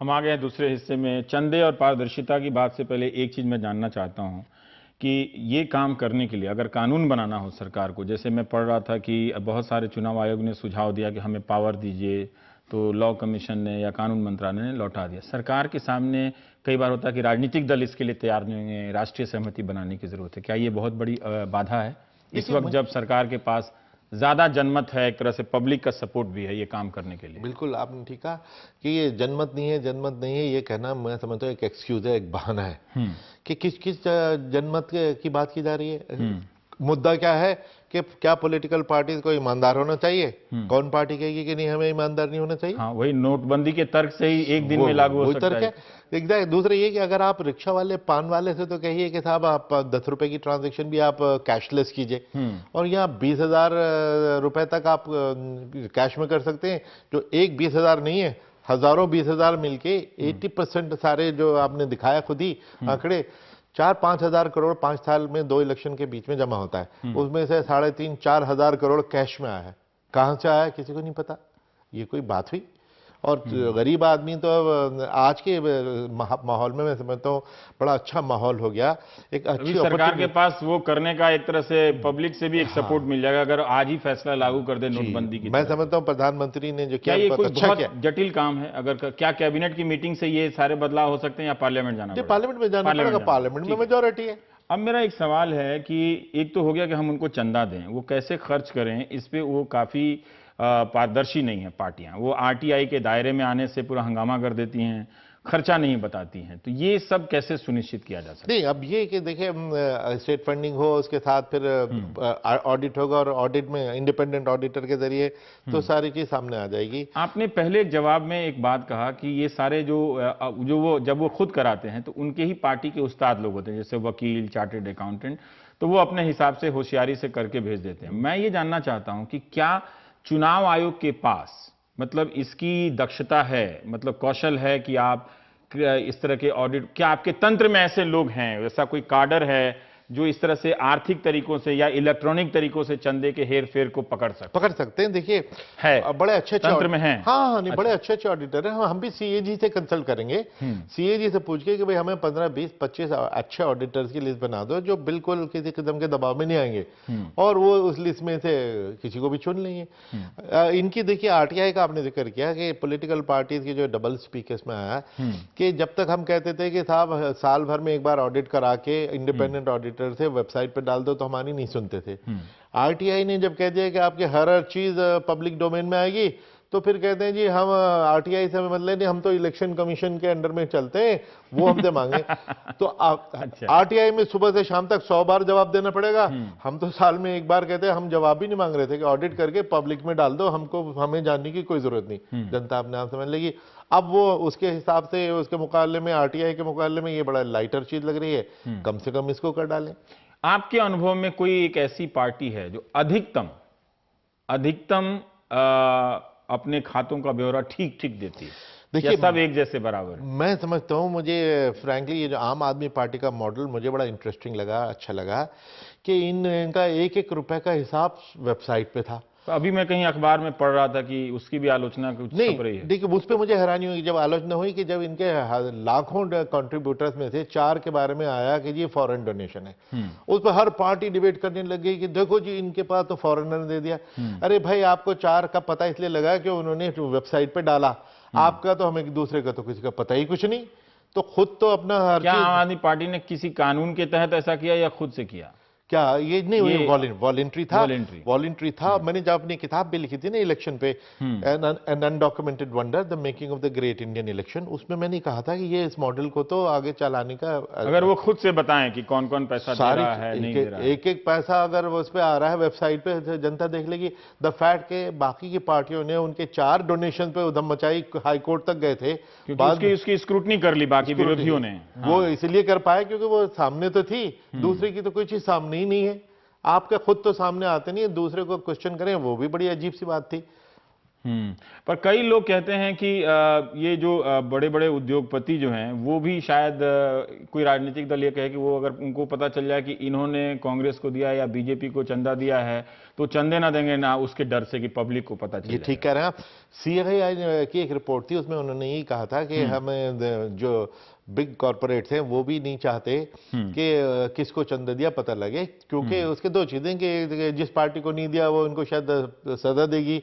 हम आ गए हैं दूसरे हिस्से में। चंदे और पारदर्शिता की बात से पहले एक चीज मैं जानना चाहता हूं कि ये काम करने के लिए अगर कानून बनाना हो सरकार को, जैसे मैं पढ़ रहा था कि बहुत सारे चुनाव आयोग ने सुझाव दिया कि हमें पावर दीजिए, तो लॉ कमीशन ने या कानून मंत्रालय ने लौटा दिया। सरकार के सामने कई बार होता है कि राजनीतिक दल इसके लिए तैयार नहीं होंगे, राष्ट्रीय सहमति बनाने की जरूरत है। क्या ये बहुत बड़ी बाधा है इस वक्त जब सरकार के पास ज्यादा जनमत है, एक तरह से पब्लिक का सपोर्ट भी है ये काम करने के लिए? बिल्कुल आपने ठीक कहा कि ये जनमत नहीं है ये कहना मैं समझता हूँ एक एक्सक्यूज है, एक बहाना है कि किस जनमत की बात की जा रही है। मुद्दा क्या है कि क्या पॉलिटिकल पार्टी को ईमानदार होना चाहिए। कौन पार्टी कहेगी कि नहीं हमें ईमानदार नहीं होना चाहिए। हाँ, वही नोटबंदी के तर्क से ही एक दिन में लागू हो सकता है। एग्जैक्ट। दूसरा ये कि अगर आप रिक्शा वाले पान वाले से तो कहिए कि साहब आप 10 रुपए की ट्रांजैक्शन भी आप कैशलेस कीजिए, और यहाँ 20,000 रुपए तक आप कैश में कर सकते हैं। जो एक 20,000 नहीं है, हजारों 20,000 मिलके 80% सारे जो आपने दिखाया खुद ही आंकड़े 4-5 हजार करोड़ 5 साल में 2 इलेक्शन के बीच में जमा होता है। उसमें से 3.5-4 हजार करोड़ कैश में आया है। कहां से आया किसी को नहीं पता। ये कोई बात हुई। और गरीब आदमी तो आज के माहौल में मैं समझता हूँ बड़ा अच्छा माहौल हो गया। एक अच्छी सरकार के पास वो करने का एक तरह से पब्लिक से भी एक सपोर्ट मिल जाएगा अगर आज ही फैसला लागू कर दे नोटबंदी की। मैं समझता हूँ प्रधानमंत्री ने जो किया, ये कोई बहुत जटिल काम है? अगर क्या कैबिनेट की मीटिंग से ये सारे बदलाव हो सकते हैं या पार्लियामेंट जाना पड़ेगा? पार्लियामेंट में जाना पड़ेगा। पार्लियामेंट में मेजॉरिटी है। अब मेरा एक सवाल है कि एक तो हो गया कि हम उनको चंदा दें, वो कैसे खर्च करें इस पे वो काफी पारदर्शी नहीं है पार्टियां। वो आरटीआई के दायरे में आने से पूरा हंगामा कर देती हैं, खर्चा नहीं बताती हैं। तो ये सब कैसे सुनिश्चित किया जा सकता है? नहीं, अब ये कि देखिए स्टेट फंडिंग हो, उसके साथ फिर ऑडिट होगा, और ऑडिट में इंडिपेंडेंट ऑडिटर के जरिए तो सारी चीज सामने आ जाएगी। आपने पहले एक जवाब में एक बात कहा कि ये सारे जो वो जब वो खुद कराते हैं तो उनके ही पार्टी के उस्ताद लोग होते हैं, जैसे वकील, चार्टर्ड अकाउंटेंट, तो वो अपने हिसाब से होशियारी से करके भेज देते हैं। मैं ये जानना चाहता हूं कि क्या चुनाव आयोग के पास मतलब इसकी दक्षता है, मतलब कौशल है कि आप इस तरह के ऑडिट, क्या आपके तंत्र में ऐसे लोग हैं, वैसा कोई काडर है जो इस तरह से आर्थिक तरीकों से या इलेक्ट्रॉनिक तरीकों से चंदे के हेर फेर को पकड़ सकते हैं? देखिए है, बड़े अच्छे तंत्र में हैं। हाँ, नहीं, बड़े अच्छे ऑडिटर हैं। हम भी सीएजी से कंसल्ट करेंगे। सीएजी से पूछ के कि भाई हमें 15, 20, 25 अच्छे ऑडिटर्स की लिस्ट बना दो जो बिल्कुल किसी किस्म के दबाव में नहीं आएंगे, और वो उस लिस्ट में से किसी को भी चुन लेंगे। इनकी देखिए आरटीआई का आपने जिक्र किया कि पॉलिटिकल पार्टीज की जो डबल स्पीकर्स में आया कि जब तक हम कहते थे कि साहब साल भर में एक बार ऑडिट करा के इंडिपेंडेंट ऑडिटर से वेबसाइट पे डाल दो, तो हमारी नहीं सुनते थे। आरटीआई ने जब कह दिया कि आपके हर चीज पब्लिक डोमेन में आएगी, तो फिर कहते हैं जी हम आरटीआई से मतलब नहीं, हम तो इलेक्शन कमीशन के अंडर में चलते हैं, वो हमसे मांगे। तो आरटीआई में सुबह से शाम तक 100 बार जवाब देना पड़ेगा। हम तो साल में एक बार कहते हैं, हम जवाब भी नहीं मांग रहे थे कि ऑडिट करके पब्लिक में डाल दो, हमें जानने की कोई जरूरत नहीं, जनता अपने आप समझ लेगी। अब वो उसके हिसाब से उसके मुकाबले में आरटीआई के मुकाबले में ये बड़ा लाइटर चीज लग रही है, कम से कम इसको कर डालें। आपके अनुभव में कोई एक ऐसी पार्टी है जो अधिकतम अपने खातों का ब्यौरा ठीक देती है? देखिए सब एक जैसे बराबर है? मैं समझता हूं, मुझे फ्रैंकली ये जो आम आदमी पार्टी का मॉडल मुझे बड़ा इंटरेस्टिंग लगा, अच्छा लगा कि इनका एक रुपए का हिसाब वेबसाइट पे था। तो अभी मैं कहीं अखबार में पढ़ रहा था कि उसकी भी आलोचना कुछ छप रही है। देखिए उस पर मुझे हैरानी हुई जब आलोचना हुई कि जब इनके लाखों कंट्रीब्यूटर्स में से 4 के बारे में आया कि ये फॉरेन डोनेशन है। उस पर हर पार्टी डिबेट करने लग गई कि देखो जी इनके पास तो फॉरेनर ने दे दिया। अरे भाई आपको 4 का पता इसलिए लगा कि उन्होंने वेबसाइट पे डाला, आपका तो हमें दूसरे का तो किसी का पता ही कुछ नहीं। तो खुद तो अपना क्या आम आदमी पार्टी ने किसी कानून के तहत ऐसा किया या खुद से किया? क्या ये नहीं, वॉलंटरी था। मैंने जब अपनी किताब भी लिखी थी ना इलेक्शन पे, an undocumented wonder the making of the great Indian election, उसमें मैंने कहा था कि ये इस मॉडल को तो आगे चलाने का, अगर वो खुद से बताएं कि कौन कौन पैसा दे रहा है, नहीं दे रहा है, एक पैसा अगर उस पे आ रहा है वेबसाइट पे, जनता देख लेगी। द फैक्ट के बाकी की पार्टियों ने उनके 4 डोनेशन पे उधम मचाई, हाई कोर्ट तक गए थे, उसकी स्क्रूटनी कर ली बाकी विरोधियों ने। वो इसलिए कर पाए क्योंकि वो सामने तो थी, दूसरे की तो कोई चीज सामने ही नहीं है। आपके खुद तो सामने आते नहीं है, दूसरे को क्वेश्चन करें, वो भी बड़ी अजीब सी बात थी। पर कई लोग कहते हैं कि ये जो बड़े बड़े उद्योगपति जो हैं वो भी शायद कोई राजनीतिक दल ये कहे कि वो अगर उनको पता चल जाए कि इन्होंने कांग्रेस को दिया या बीजेपी को चंदा दिया है तो चंदे ना देंगे ना, उसके डर से कि पब्लिक को पता चले। ये ठीक कह रहे हैं आप। सीआईआई की एक रिपोर्ट थी, उसमें उन्होंने यही कहा था कि हमें जो बिग कॉर्पोरेट्स हैं वो भी नहीं चाहते कि किसको चंदा दिया पता लगे, क्योंकि उसके 2 चीजें कि जिस पार्टी को नहीं दिया वो इनको शायद सजा देगी,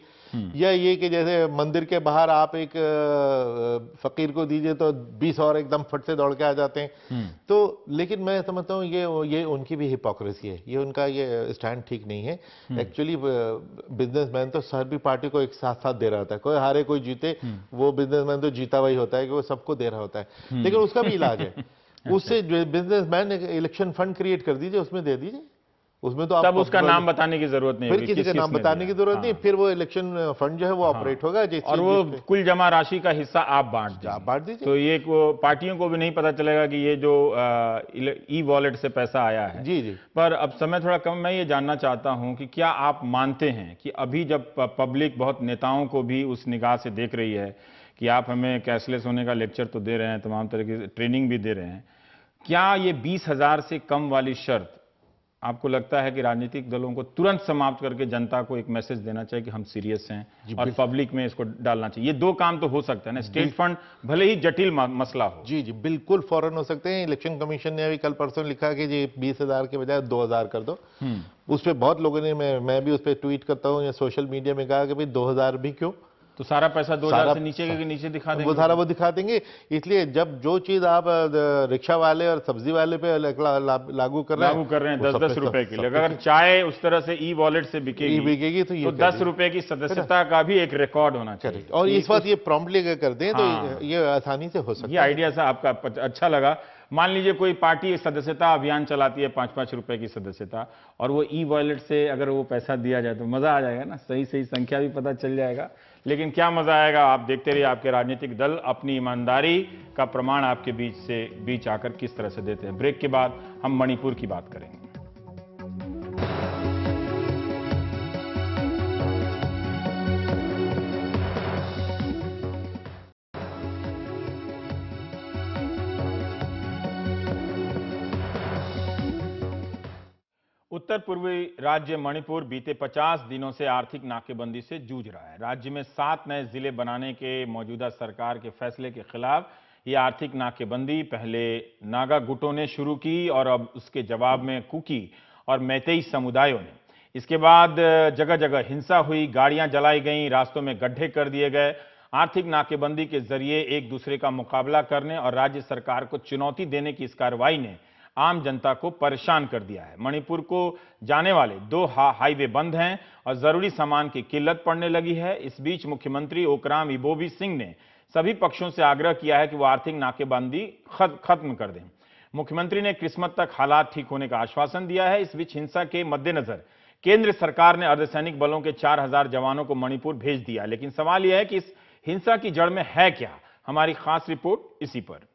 या ये कि जैसे मंदिर के बाहर आप एक फकीर को दीजिए तो 20 और एकदम फट से दौड़ के आ जाते हैं। तो लेकिन मैं समझता हूँ ये उनकी भी हिपोक्रेसी है, ये उनका ये स्टैंड ठीक नहीं है। एक्चुअली बिजनेसमैन तो सभी पार्टी को एक साथ साथ दे रहा होता है, कोई हारे कोई जीते, वो बिजनेसमैन तो जीता वही होता है कि वो सबको दे रहा होता है। लेकिन उसका भी इलाज है, उससे बिजनेसमैन इलेक्शन फंड क्रिएट कर दीजिए, उसमें दे दीजिए, उसमें तो तब उसका नाम बताने की जरूरत नहीं, फिर किसी का नाम बताने की जरूरत नहीं, फिर वो इलेक्शन फंड जो है वो ऑपरेट होगा, और वो कुल जमा राशि का हिस्सा आप बांट दीजिए। तो ये पार्टियों को भी नहीं पता चलेगा कि ये जो ई वॉलेट से पैसा आया है। जी। पर अब समय थोड़ा कम, मैं ये जानना चाहता हूं कि क्या आप मानते हैं कि अभी जब पब्लिक बहुत नेताओं को भी उस निगाह से देख रही है कि आप हमें कैशलेस होने का लेक्चर तो दे रहे हैं, तमाम तरह की ट्रेनिंग भी दे रहे हैं, क्या ये 20,000 से कम वाली शर्त आपको लगता है कि राजनीतिक दलों को तुरंत समाप्त करके जनता को एक मैसेज देना चाहिए कि हम सीरियस हैं और पब्लिक में इसको डालना चाहिए? ये 2 काम तो हो सकते हैं ना, स्टेट फंड भले ही जटिल मसला हो। जी बिल्कुल फौरन हो सकते हैं। इलेक्शन कमीशन ने अभी कल परसों लिखा कि जी 20,000 के बजाय 2,000 कर दो। उस पर बहुत लोगों ने, मैं भी उस पर ट्वीट करता हूँ या सोशल मीडिया में कहा कि भाई 2,000 भी क्यों, तो सारा पैसा 2,000 से नीचे के नीचे दिखा देंगे, वो सारा वो दिखा देंगे। इसलिए जब जो चीज आप रिक्शा वाले और सब्जी वाले पे लागू कर रहे हैं 10-10 रुपए के लिए, अगर चाय उस तरह से ई वॉलेट से बिकेगी तो 10 रुपए की सदस्यता का भी एक रिकॉर्ड होना चाहिए। और इस बात ये प्रॉम्प्टली अगर कर दें तो ये आसानी से हो सकता है। ये आइडिया सा आपका अच्छा लगा। मान लीजिए कोई पार्टी सदस्यता अभियान चलाती है, 5-5 रुपए की सदस्यता, और वो ई वॉलेट से अगर वो पैसा दिया जाए तो मजा आ जाएगा ना, सही संख्या भी पता चल जाएगा। लेकिन क्या मजा आएगा, आप देखते रहिए आपके राजनीतिक दल अपनी ईमानदारी का प्रमाण आपके बीच आकर किस तरह से देते हैं। ब्रेक के बाद हम मणिपुर की बात करेंगे। उत्तर पूर्वी राज्य मणिपुर बीते 50 दिनों से आर्थिक नाकेबंदी से जूझ रहा है। राज्य में 7 नए जिले बनाने के मौजूदा सरकार के फैसले के खिलाफ ये आर्थिक नाकेबंदी पहले नागा गुटों ने शुरू की और अब उसके जवाब में कुकी और मैतेई समुदायों ने। इसके बाद जगह जगह हिंसा हुई, गाड़ियां जलाई गईं, रास्तों में गड्ढे कर दिए गए। आर्थिक नाकेबंदी के जरिए एक दूसरे का मुकाबला करने और राज्य सरकार को चुनौती देने की इस कार्रवाई ने आम जनता को परेशान कर दिया है। मणिपुर को जाने वाले 2 हाईवे बंद हैं और जरूरी सामान की किल्लत पड़ने लगी है। इस बीच मुख्यमंत्री ओकराम इबोबी सिंह ने सभी पक्षों से आग्रह किया है कि वो आर्थिक नाकेबंदी खत्म कर दें। मुख्यमंत्री ने क्रिसमस तक हालात ठीक होने का आश्वासन दिया है। इस बीच हिंसा के मद्देनजर केंद्र सरकार ने अर्धसैनिक बलों के 4,000 जवानों को मणिपुर भेज दिया। लेकिन सवाल यह है कि इस हिंसा की जड़ में है क्या? हमारी खास रिपोर्ट इसी पर।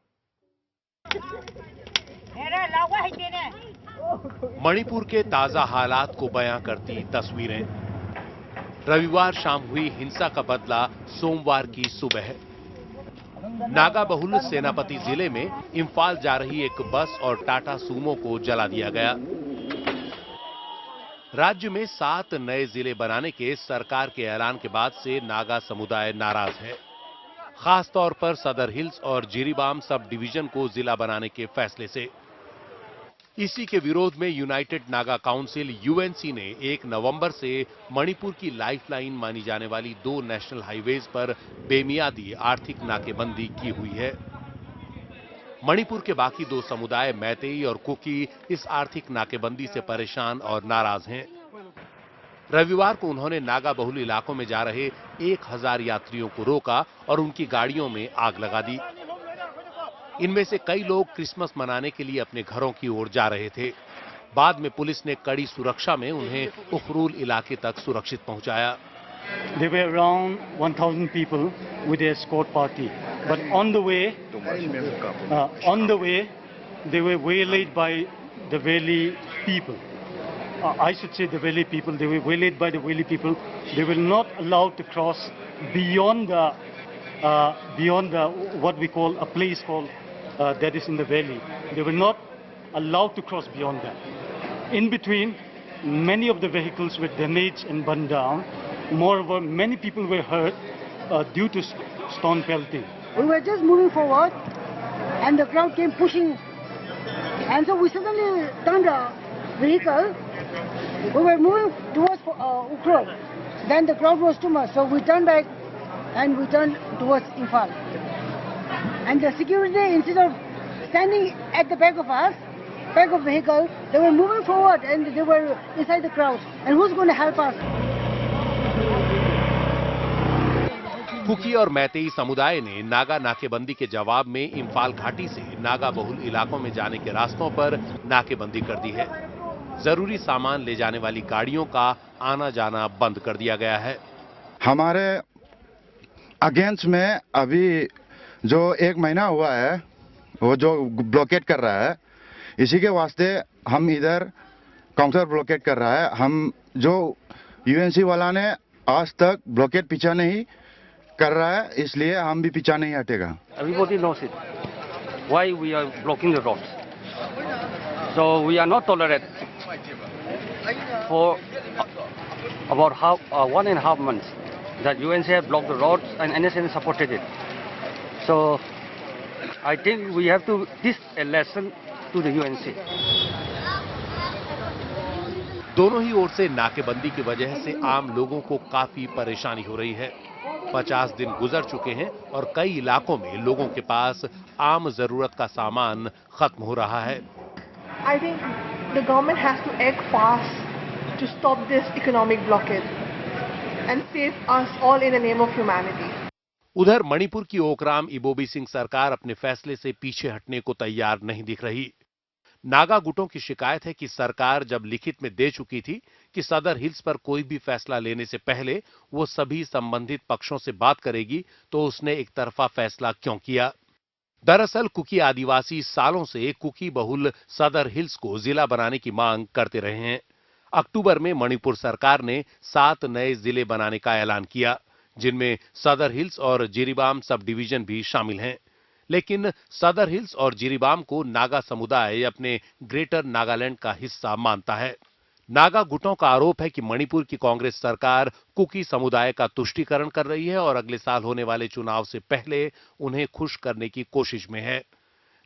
मणिपुर के ताजा हालात को बयां करती तस्वीरें। रविवार शाम हुई हिंसा का बदला सोमवार की सुबह। नागा बहुल सेनापति जिले में इंफाल जा रही एक बस और टाटा सूमो को जला दिया गया। राज्य में 7 नए जिले बनाने के सरकार के ऐलान के बाद से नागा समुदाय नाराज है, खासतौर पर सदर हिल्स और जिरीबाम सब डिवीजन को जिला बनाने के फैसले से। इसी के विरोध में यूनाइटेड नागा काउंसिल यूएनसी ने 1 नवंबर से मणिपुर की लाइफलाइन मानी जाने वाली 2 नेशनल हाईवेज पर बेमियादी आर्थिक नाकेबंदी की हुई है। मणिपुर के बाकी दो समुदाय मैतेई और कुकी इस आर्थिक नाकेबंदी से परेशान और नाराज हैं। रविवार को उन्होंने नागा बहुल इलाकों में जा रहे 1000 यात्रियों को रोका और उनकी गाड़ियों में आग लगा दी। इनमें से कई लोग क्रिसमस मनाने के लिए अपने घरों की ओर जा रहे थे। बाद में पुलिस ने कड़ी सुरक्षा में उन्हें उखरूल इलाके तक सुरक्षित पहुंचाया। There were around 1,000 people with the escort party, but on the way, they were waylaid by the valley people. I should say the valley people. They were waylaid by the valley people. They were not allowed to cross beyond the what we call a place called that is in the valley. They were not allowed to cross beyond that. In between, many of the vehicles were damaged and burned down. Moreover, many people were hurt due to stone pelting. We were just moving forward, and the crowd came pushing, and so we suddenly turned the vehicle. We were moving towards Ukhrul. Then the crowd was too much, so we turned back, and we turned towards Imphal. And the security, instead of standing at the back of us, back of vehicle, they were moving forward, and they were inside the crowd. And who's going to help us? Kuki और मैतेई समुदाय ने नागा नाकेबंदी के जवाब में इम्फाल घाटी से नागा बहुल इलाकों में जाने के रास्तों पर नाकेबंदी कर दी है। जरूरी सामान ले जाने वाली गाड़ियों का आना जाना बंद कर दिया गया है। हमारे अगेंस्ट में अभी जो 1 महीना हुआ है वो जो ब्लॉकेट कर रहा है, इसी के वास्ते हम इधर काउंटर ब्लॉकेट कर रहा है। हम जो यूएनसी वाला ने आज तक ब्लॉकेट पीछा नहीं कर रहा है, इसलिए हम भी पीछा नहीं हटेगा। Everybody knows it. Why we are blocking the roads? So we are not tolerate for about 1.5 months that UNC blocked the roads and NSN supported it. So I think we have to teach a lesson to the UNC. दोनों ही ओर से नाकेबंदी की वजह से आम लोगों को काफी परेशानी हो रही है। 50 दिन गुजर चुके हैं और कई इलाकों में लोगों के पास आम जरूरत का सामान खत्म हो रहा है। I think the government has to act fast to stop this economic blockade and save us all in the name of humanity. उधर मणिपुर की ओकराम इबोबी सिंह सरकार अपने फैसले से पीछे हटने को तैयार नहीं दिख रही। नागा गुटों की शिकायत है कि सरकार जब लिखित में दे चुकी थी कि सदर हिल्स पर कोई भी फैसला लेने से पहले वो सभी संबंधित पक्षों से बात करेगी, तो उसने एक तरफा फैसला क्यों किया। दरअसल कुकी आदिवासी सालों से कुकी बहुल सदर हिल्स को जिला बनाने की मांग करते रहे हैं। अक्टूबर में मणिपुर सरकार ने 7 नए जिले बनाने का ऐलान किया, जिनमें सदर हिल्स और जिरीबाम सब डिवीजन भी शामिल हैं। लेकिन सदर हिल्स और जिरीबाम को नागा समुदाय अपने ग्रेटर नागालैंड का हिस्सा मानता है। नागा गुटों का आरोप है कि मणिपुर की कांग्रेस सरकार कुकी समुदाय का तुष्टीकरण कर रही है और अगले साल होने वाले चुनाव से पहले उन्हें खुश करने की कोशिश में है।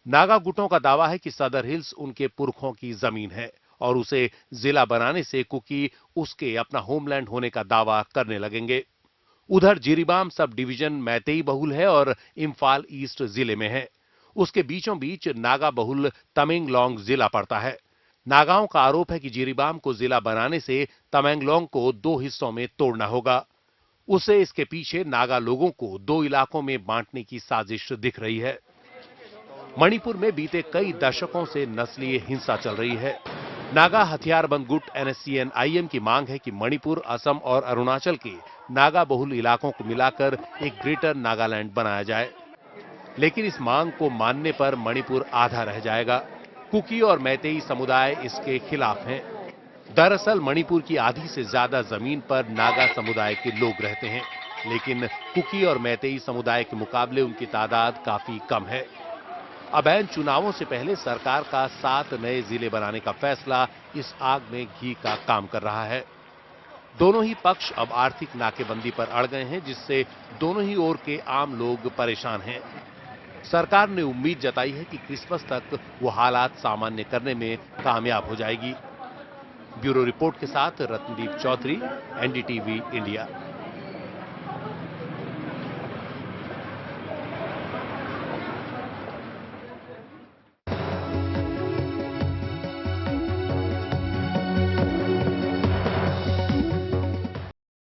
नागा गुटों का दावा है कि सदर हिल्स उनके पुरखों की जमीन है और उसे जिला बनाने से कुकी उसके अपना होमलैंड होने का दावा करने लगेंगे। उधर जिरीबाम सब डिवीजन मैतेई बहुल है और इम्फाल ईस्ट जिले में है। उसके बीचों बीच नागा बहुल तमेंगलोंग जिला पड़ता है। नागाओं का आरोप है कि जिरीबाम को जिला बनाने से तमेंगलोंग को 2 हिस्सों में तोड़ना होगा। उसे इसके पीछे नागा लोगों को 2 इलाकों में बांटने की साजिश दिख रही है। मणिपुर में बीते कई दशकों से नस्लीय हिंसा चल रही है। नागा हथियारबंद गुट NSCN-IM की मांग है कि मणिपुर, असम और अरुणाचल के नागा बहुल इलाकों को मिलाकर एक ग्रेटर नागालैंड बनाया जाए। लेकिन इस मांग को मानने पर मणिपुर आधा रह जाएगा। कुकी और मैतेई समुदाय इसके खिलाफ हैं। दरअसल मणिपुर की आधी से ज्यादा जमीन पर नागा समुदाय के लोग रहते हैं, लेकिन कुकी और मैतेई समुदाय के मुकाबले उनकी तादाद काफी कम है। अब ऐन चुनावों से पहले सरकार का 7 नए जिले बनाने का फैसला इस आग में घी का काम कर रहा है। दोनों ही पक्ष अब आर्थिक नाकेबंदी पर अड़ गए हैं, जिससे दोनों ही ओर के आम लोग परेशान हैं। सरकार ने उम्मीद जताई है कि क्रिसमस तक वो हालात सामान्य करने में कामयाब हो जाएगी। ब्यूरो रिपोर्ट के साथ रत्नदीप चौधरी, NDTV इंडिया।